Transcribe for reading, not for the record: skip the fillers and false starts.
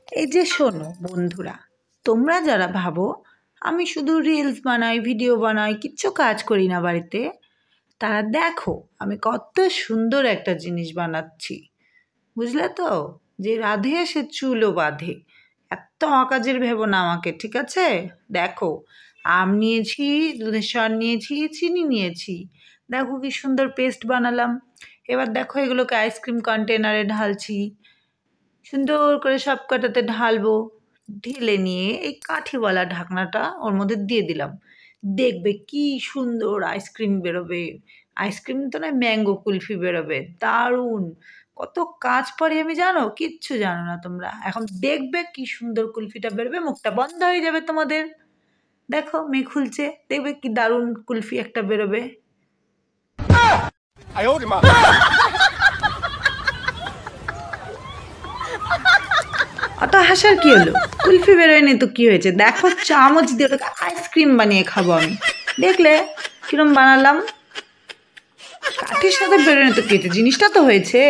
এই যে শোনো বন্ধুরা, তোমরা যারা ভাবো আমি শুধু রিলস বানাই, ভিডিও বানাই, কিচ্ছু কাজ করি না বাড়িতে, তারা দেখো আমি কত সুন্দর একটা জিনিস বানাচ্ছি। বুঝলে তো? যে রাধে সে চুলও বাঁধে। এত অকাজের ভেবো না আমাকে, ঠিক আছে? দেখো, আম নিয়েছি, দুধের স্বর নিয়েছি, চিনি নিয়েছি। দেখো কি সুন্দর পেস্ট বানালাম। এবার দেখো এগুলোকে আইসক্রিম কন্টেনারে ঢালছি। সুন্দর করে সব কটাতে ঢালবো। ঢেলে নিয়ে এই কাঠিওয়ালা ঢাকনাটা ওর মধ্যে দিয়ে দিলাম। দেখবে কি সুন্দর আইসক্রিম বেরোবে। আইসক্রিম তো নয়, ম্যাঙ্গো কুলফি বেরোবে, দারুণ। কত কাজ পড়ে আমি জানো, কিচ্ছু জানো না তোমরা। এখন দেখবে কি সুন্দর কুলফিটা বেরোবে, মুখটা বন্ধ হয়ে যাবে তোমাদের। দেখো মেয়ে খুলছে, দেখবে কি দারুণ কুলফি একটা বেরোবে। অত হাসার কি হলো? কুলফি বেরোয়নি তো কি হয়েছে? দেখো চামচ দিয়ে ওটাকে আইসক্রিম বানিয়ে খাবো আমি। দেখলে কিরম বানালাম? কাঠির সাথে বেরোয়নি তো কি হয়েছে? জিনিসটা তো হয়েছে।